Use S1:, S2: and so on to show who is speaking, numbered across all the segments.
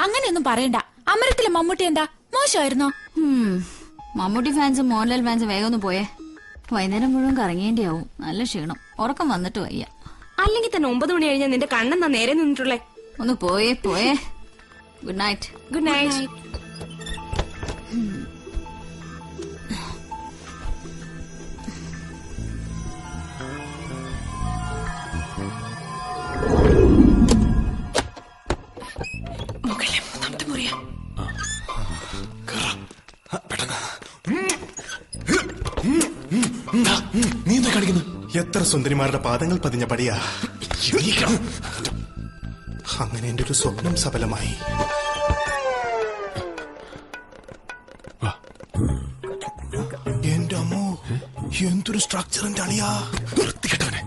S1: അങ്ങനെയൊന്നും പറയണ്ട. അമരത്തിലെ മമ്മൂട്ടി എന്താ മോശമായിരുന്നോ?
S2: മമ്മൂട്ടി ഫാൻസും മോഹൻലാൽ ഫാൻസും വേഗം ഒന്ന് പോയേ. വൈകുന്നേരം മുഴുവൻ കറങ്ങേണ്ടിയാവും. നല്ല ക്ഷീണം, ഉറക്കം വന്നിട്ട് വയ്യ.
S3: അല്ലെങ്കിൽ തന്നെ 9 മണി കഴിഞ്ഞാൽ നിന്റെ കണ്ണെന്നാ നേരെ നിന്നിട്ടുള്ളേ.
S2: ഒന്ന് പോയേ. Good night.
S3: Good night.
S4: നീ എന്താ കാണിക്കുന്നു? എത്ര സുന്ദരിമാരുടെ പാദങ്ങൾ പതിഞ്ഞ പടിയാ. അങ്ങനെ എന്റെ ഒരു സ്വപ്നം സഫലമായി. എന്റെ അമ്മോ, എന്തൊരു സ്ട്രക്ചറിന്റെ അളിയാ.
S5: വൃത്തികെട്ടവനെ,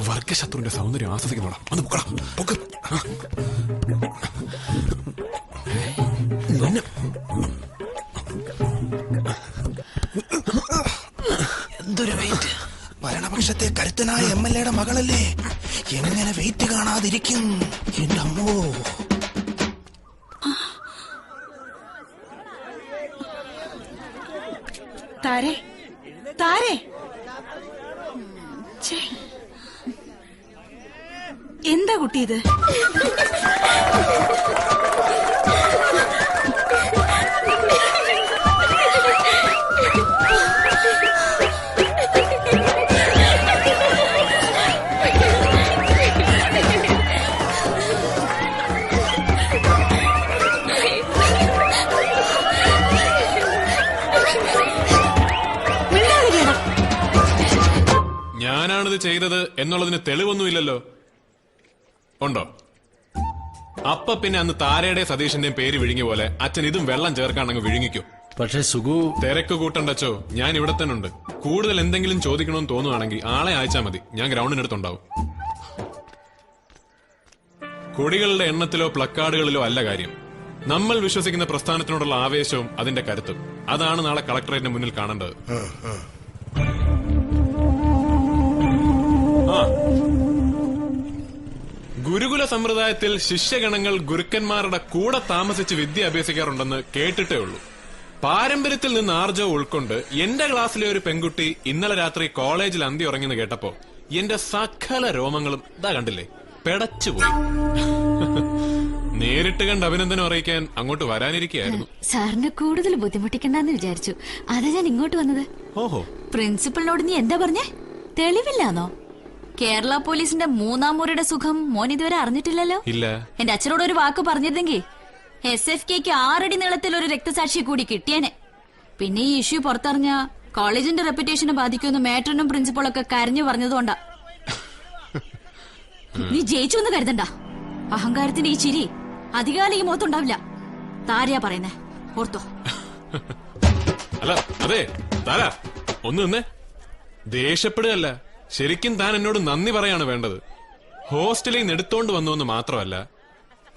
S5: വർഗശത്രുവിന്റെ സൗന്ദര്യം ആസ്വദിക്കുന്നോടാ. ഒന്ന്
S4: എന്തൊരു വെയിറ്റ്. ഭരണപക്ഷത്തെ കരുത്തനായ MLA മകളല്ലേ, എങ്ങനെ വെയിറ്റ് കാണാതിരിക്കും? എന്റെ അമ്മോ.
S3: താരേ, താരേ, എന്താ കുട്ടി ഇത്?
S5: ഞാനാണിത് ചെയ്തത് എന്നുള്ളതിന് തെളിവൊന്നുമില്ലല്ലോ. ഉണ്ടോ? അപ്പ പിന്നെ അന്ന് താരയുടെ സതീഷിന്റെയും പേര് വിഴുങ്ങിയ പോലെ അച്ഛൻ ഇതും വെള്ളം ചേർക്കാണങ്ങ് വിഴുങ്ങിക്കോ.
S6: പക്ഷേ സുഖു,
S5: തിരക്ക് കൂട്ടണ്ടച്ചോ. ഞാൻ ഇവിടെ തന്നെ ഉണ്ട്. കൂടുതൽ എന്തെങ്കിലും ചോദിക്കണമെന്ന് തോന്നുവാണെങ്കിൽ ആളെ അയച്ചാൽ മതി. ഞാൻ ഗ്രൗണ്ടിനടുത്തുണ്ടാവും. കൊടികളുടെ എണ്ണത്തിലോ പ്ലക്കാർഡുകളിലോ അല്ല കാര്യം. നമ്മൾ വിശ്വസിക്കുന്ന പ്രസ്ഥാനത്തിനോടുള്ള ആവേശവും അതിന്റെ കരുത്തും. അതാണ് നാളെ കളക്ടറേറ്റിന് മുന്നിൽ കാണേണ്ടത്. ഗുരുകുല സമ്പ്രദായത്തിൽ ശിഷ്യഗണങ്ങൾ ഗുരുക്കന്മാരുടെ കൂടെ താമസിച്ച് വിദ്യ അഭ്യസിക്കാറുണ്ടെന്ന് കേട്ടിട്ടേ ഉള്ളൂ. പാരമ്പര്യത്തിൽ നിന്ന് ആർജവം ഉൾക്കൊണ്ട് എന്റെ ക്ലാസ്സിലെ ഒരു പെൺകുട്ടി ഇന്നലെ രാത്രി കോളേജിൽ അന്തി ഉറങ്ങിന്ന് കേട്ടപ്പോ എന്റെ സകല രോമങ്ങളും ഇതാ കണ്ടില്ലേ, പെടച്ചുപോയി. നേരിട്ട് കണ്ട് അഭിനന്ദനം അറിയിക്കാൻ അങ്ങോട്ട് വരാനിരിക്കുകയായിരുന്നു.
S2: സാറിനെ കൂടുതൽ ബുദ്ധിമുട്ടിക്കണ്ടെന്ന് വിചാരിച്ചു. അതാ ഞാൻ ഇങ്ങോട്ട് വന്നത്.
S5: ഓഹോ,
S2: പ്രിൻസിപ്പളിനോട് നീ എന്താ പറഞ്ഞേ? തെളിവില്ലാന്നോ? കേരള പോലീസിന്റെ 3-ാം മുറിയുടെ സുഖം മോൻ ഇതുവരെ അറിഞ്ഞിട്ടില്ലല്ലോ.
S5: ഇല്ല.
S2: എന്റെ അച്ഛനോട് ഒരു വാക്ക് പറഞ്ഞിരുന്നെങ്കിൽ SFKക്ക് 6 അടി നീളത്തിൽ ഒരു രക്തസാക്ഷി കൂടി കിട്ടിയേനെ. പിന്നെ ഈ ഇഷ്യൂ പുറത്തറിഞ്ഞ കോളേജിന്റെ റെപ്യൂട്ടേഷനെ ബാധിക്കുമെന്ന് മേട്രനും പ്രിൻസിപ്പളൊക്കെ കരഞ്ഞു പറഞ്ഞതുകൊണ്ടാ. നീ ജയിച്ചു എന്ന് കരുതണ്ട. അഹങ്കാരത്തിന്റെ ഈ ചിരി അധികാലം ഈ മുഖത്തുണ്ടാവില്ല. താരയാ പറയുന്നേ, ഓർത്തോ.
S5: അല്ല, അതെ താര, ഒന്ന് നിന്നേ. ദേഷ്യപ്പെടുകയല്ല, ശരിക്കും താൻ എന്നോട് നന്ദി പറയാണ് വേണ്ടത്. ഹോസ്റ്റലിൽ നിന്ന് എടുത്തോണ്ട് വന്നുവെന്ന് മാത്രമല്ല,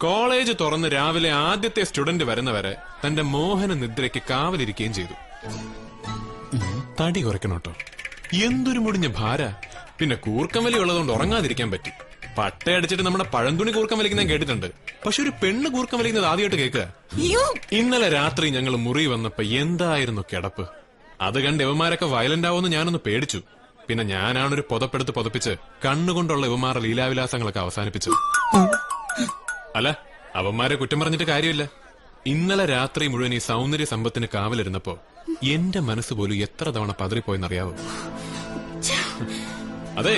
S5: കോളേജ് തുറന്ന് രാവിലെ ആദ്യത്തെ സ്റ്റുഡന്റ് വരുന്നവരെ തന്റെ മോഹന നിദ്രയ്ക്ക് കാവലിരിക്കുകയും ചെയ്തു. തടി കുറയ്ക്കണോട്ടോ. എന്തൊരു മുടിഞ്ഞ ഭാര. പിന്നെ കൂർക്കം വലി ഉള്ളതുകൊണ്ട് ഉറങ്ങാതിരിക്കാൻ പറ്റി. പട്ടയടിച്ചിട്ട് നമ്മുടെ പഴന്തുണി കൂർക്കം വലിക്കുന്ന കേട്ടിട്ടുണ്ട്. പക്ഷെ ഒരു പെണ്ണ് കൂർക്കം വലിക്കുന്നത് ആദ്യമായിട്ട് കേൾക്കുക. ഇന്നലെ രാത്രി ഞങ്ങൾ മുറി വന്നപ്പോ എന്തായിരുന്നു കിടപ്പ്. അത് കണ്ട് ഇവന്മാരൊക്കെ വയലന്റ് ആവുമെന്ന് ഞാനൊന്ന് പേടിച്ചു. പിന്നെ ഞാനാണൊരു പുതപ്പെടുത്ത് പുതപ്പിച്ച് കണ്ണുകൊണ്ടുള്ള ഇവന്മാരുടെ ലീലാവിലാസങ്ങളൊക്കെ അവസാനിപ്പിച്ചു. അല്ല, അവന്മാരെ കുറ്റം പറഞ്ഞിട്ട് കാര്യമില്ല. ഇന്നലെ രാത്രി മുഴുവൻ ഈ സൗന്ദര്യ സമ്പത്തിന് കാവലിരുന്നപ്പോ എന്റെ മനസ്സ് പോലും എത്ര തവണ പതറിപ്പോയെന്നറിയാവോ? അതെ,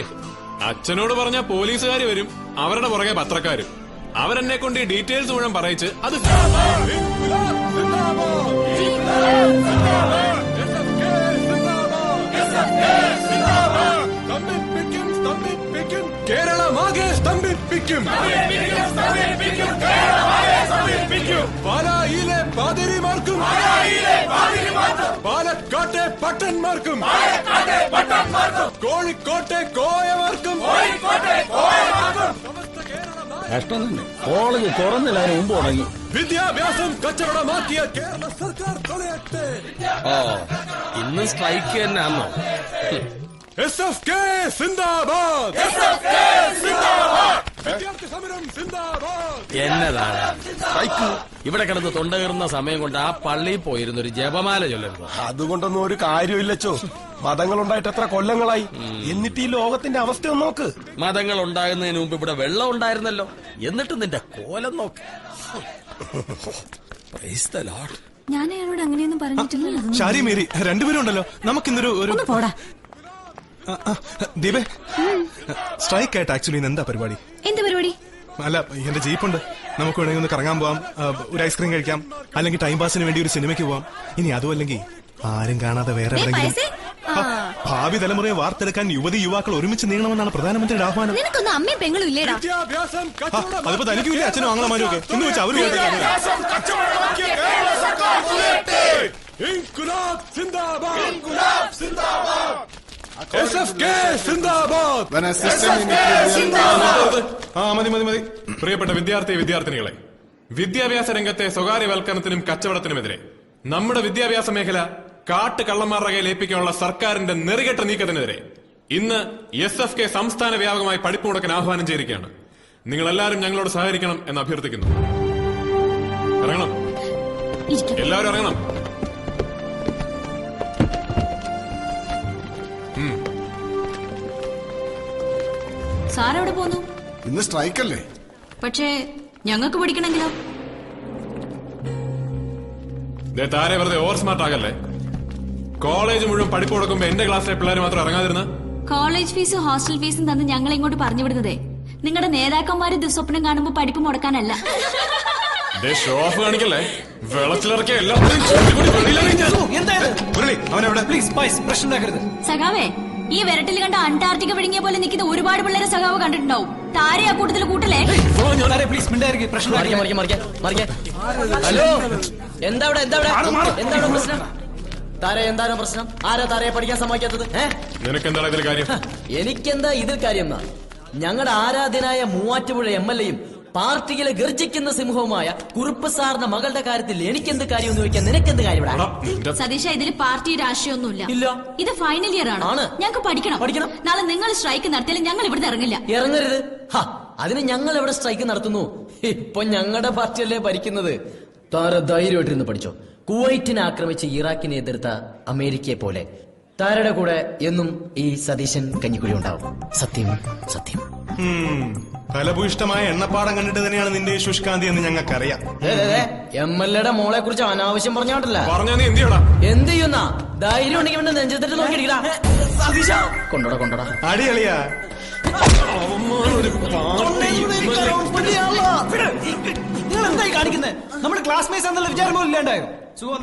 S5: അച്ഛനോട് പറഞ്ഞ പോലീസുകാർ വരും, അവരുടെ പുറകെ പത്രക്കാരും. അവരെന്നെ കൊണ്ട് ഈ ഡീറ്റെയിൽസ് മുഴുവൻ പറയിച്ച് അത് കേരളമാകെ സ്തംഭിപ്പിക്കും. പാലായിലെ പാതിരിമാർക്കും പാലക്കാട്ടെ പട്ടന്മാർക്കും കോഴിക്കോട്ടെ കോയമാർക്കും
S6: കഷ്ടം തന്നെ. കോളേജ് തുറന്നില്ലാരും മുമ്പ് തുടങ്ങി.
S5: വിദ്യാഭ്യാസം കച്ചവടമാക്കിയ കേരള സർക്കാർ തൊലയട്ടെ.
S6: ഇന്ന് സ്ട്രൈക്ക് തന്നെയാണോ?
S5: SFK സിന്ദാബാദ്.
S6: എന്നതാണ് ഇവിടെ കിടന്ന് തൊണ്ടകീറുന്ന സമയം കൊണ്ട് ആ പള്ളിയിൽ പോയിരുന്ന ഒരു ജപമാല ചൊല്ലരുത്.
S7: അതുകൊണ്ടൊന്നും ഒരു കാര്യമില്ലച്ചോ. മതങ്ങളുണ്ടായിട്ട് എത്ര കൊല്ലങ്ങളായി, എന്നിട്ട് ഈ ലോകത്തിന്റെ അവസ്ഥ ഒന്ന് നോക്ക്.
S6: മതങ്ങൾ ഉണ്ടാകുന്നതിന് മുമ്പ് ഇവിടെ വെള്ളം ഉണ്ടായിരുന്നല്ലോ, എന്നിട്ട് നിന്റെ കോലം നോക്ക്. Praise the Lord.
S2: ഞാൻ അയാളോട് അങ്ങനെയൊന്നും പറഞ്ഞിട്ടില്ല.
S8: ഷാരി മേരി രണ്ടുപേരും ഉണ്ടല്ലോ. നമുക്കിന്നൊരു ഒരു
S2: പോടാ.
S8: ദീപേ, സ്ട്രൈക്ക് ആയിട്ട് ആക്ച്വലി എന്താ പരിപാടി?
S2: എന്ത് പരിപാടി?
S8: അല്ല, എന്റെ ജീപ്പുണ്ട്, നമുക്ക് വേണമെങ്കിൽ ഒന്ന് കറങ്ങാൻ പോവാം, ഒരു ഐസ്ക്രീം കഴിക്കാം, അല്ലെങ്കിൽ ടൈം പാസിന് വേണ്ടി ഒരു സിനിമയ്ക്ക് പോവാം. ഇനി അതും അല്ലെങ്കിൽ ആരും കാണാതെ വേറെ എവിടെയെങ്കിലും. ഭാവി തലമുറയെ വാർത്തെടുക്കാൻ യുവതി യുവാക്കൾ ഒരുമിച്ച് നീങ്ങണമെന്നാണ് പ്രധാനമന്ത്രിയുടെ ആഹ്വാനം.
S2: നിനക്കൊന്നും അമ്മയും പെങ്ങളും ഇല്ലേടാ.
S8: അതിപ്പോ തനിക്കില്ലേ അച്ഛനും ആങ്ങളമാരും ഒക്കെ എന്ന് വെച്ചാൽ അവര്
S5: മതി മതി മതി. പ്രിയപ്പെട്ട വിദ്യാർത്ഥിനികളെ, വിദ്യാഭ്യാസ രംഗത്തെ സ്വകാര്യവൽക്കരണത്തിനും കച്ചവടത്തിനുമെതിരെ നമ്മുടെ വിദ്യാഭ്യാസ മേഖല കാട്ടുകള്ളന്മാരുടെ കയ്യിൽ ഏൽപ്പിക്കാനുള്ള സർക്കാരിന്റെ നെറികെട്ട നീക്കത്തിനെതിരെ ഇന്ന് SFK സംസ്ഥാന വ്യാപകമായി പഠിപ്പ് മുടക്കാൻ ആഹ്വാനം ചെയ്തിരിക്കുകയാണ്. നിങ്ങളെല്ലാവരും ഞങ്ങളോട് സഹകരിക്കണം എന്ന് അഭ്യർത്ഥിക്കുന്നു. ഇറങ്ങണം, എല്ലാവരും ഇറങ്ങണം.
S2: സാറെവിടെ പോന്നു?
S9: ഇന്ന് സ്ട്രൈക്കല്ലേ?
S2: പക്ഷേ ഞങ്ങൾക്ക് പഠിക്കണമെങ്കിലോ?
S5: താരെ വെറുതെ ഓവർ സ്മാർട്ട് ആകല്ലേ. കോളേജ് മുഴുവൻ പഠിപ്പ് കൊടുക്കുമ്പോ എന്റെ ക്ലാസ്സിലെ പിള്ളേർ മാത്രം ഇറങ്ങാതിരുന്ന.
S2: കോളേജ് ഫീസും ഹോസ്റ്റൽ ഫീസും തന്ന് ഞങ്ങൾ ഇങ്ങോട്ട് പറഞ്ഞു വിടുന്നതേ നിങ്ങളുടെ നേതാക്കന്മാര് ദുസ്വപ്നം കാണുമ്പോ പഠിപ്പ് മുടക്കാനല്ല.
S5: Show of കാണിക്കല്ലേ. വെള്ളത്തിലിറക്കിയ എല്ലാം
S2: സഖാവേ, ഈ വിരട്ടിൽ കണ്ട അന്റാർട്ടിക്ക വിഴുങ്ങിയ പോലെ നിൽക്കുന്ന ഒരുപാട് പിള്ളേരെ സഖാവ് കണ്ടിട്ടുണ്ടാവും. താരെ ആ കൂട്ടത്തിൽ കൂട്ടലേ.
S6: ഹലോ, എന്താ പ്രശ്നം? താരെ എന്താണ് പ്രശ്നം? ആരാ താരയെ പഠിക്കാൻ സമ്മതിക്കാത്തത്?
S5: നിനക്കെന്താണ് ഇതിൽ കാര്യം?
S6: എനിക്കെന്താ ഇതിൽ കാര്യം? ഞങ്ങളുടെ ആരാധ്യനായ മൂവാറ്റുപുഴ MLA-യും പാർട്ടിയിലെ ഗർജിക്കുന്ന സിംഹവുമായ കുറുപ്പ് സാറിന്റെ മകളുടെ കാര്യത്തിൽ എനിക്കെന്ത് കാര്യം എന്ന് ചോദിക്കാൻ നിനക്കെന്ത് കാര്യം?
S2: സതീഷ, ഇതിൽ പാർട്ടി രാഷ്ട്രീയമൊന്നുമില്ല.
S6: ഇല്ല.
S2: ഇത് ഫൈനൽ ഇയർ ആണ്. ഞങ്ങൾക്ക് പഠിക്കണം. നാളെ നിങ്ങൾ സ്ട്രൈക്ക് നടത്തിയാലും ഞങ്ങൾ ഇവിടുന്ന് ഇറങ്ങില്ല.
S6: ഇറങ്ങരുത്. അതിന് ഞങ്ങൾ എവിടെ സ്ട്രൈക്ക് നടത്തുന്നു? ഇപ്പൊ ഞങ്ങളുടെ പാർട്ടിയല്ലേ ഭരിക്കുന്നത്. താര ധൈര്യമായിട്ടിരുന്ന് പഠിച്ചോ. കുവൈറ്റിനെ ആക്രമിച്ച് ഇറാഖിനെ എതിർത്ത അമേരിക്കയെ പോലെ താരയുടെ കൂടെ എന്നും ഈ സതീശൻ കഞ്ഞിക്കുഴി ഉണ്ടാവും. സത്യം സത്യം.
S8: ഫലഭൂയിഷ്ടമായ എണ്ണപ്പാടം കണ്ടിട്ട് തന്നെയാണ് നിന്റെ ശുഷ്കാന്തി എന്ന് ഞങ്ങൾക്കറിയാം.
S6: MLA-യുടെ മോളെ കുറിച്ച് അനാവശ്യം പറഞ്ഞോട്ടല്ല.
S5: എന്ത്
S6: ചെയ്യുന്ന ധൈര്യം ഉണ്ടെങ്കിൽ നെഞ്ചത്തിട്ട് നോക്കിയിരിക്കടാ. കൊണ്ടോടാ
S8: അടിയളിയാ.
S10: നിങ്ങൾ എന്തായി കാണിക്കുന്നത്? നമ്മുടെ ക്ലാസ്മേറ്റ്സ് എന്നുള്ള വിചാരം പോലും ഇല്ലാണ്ടായോ? സുഖം.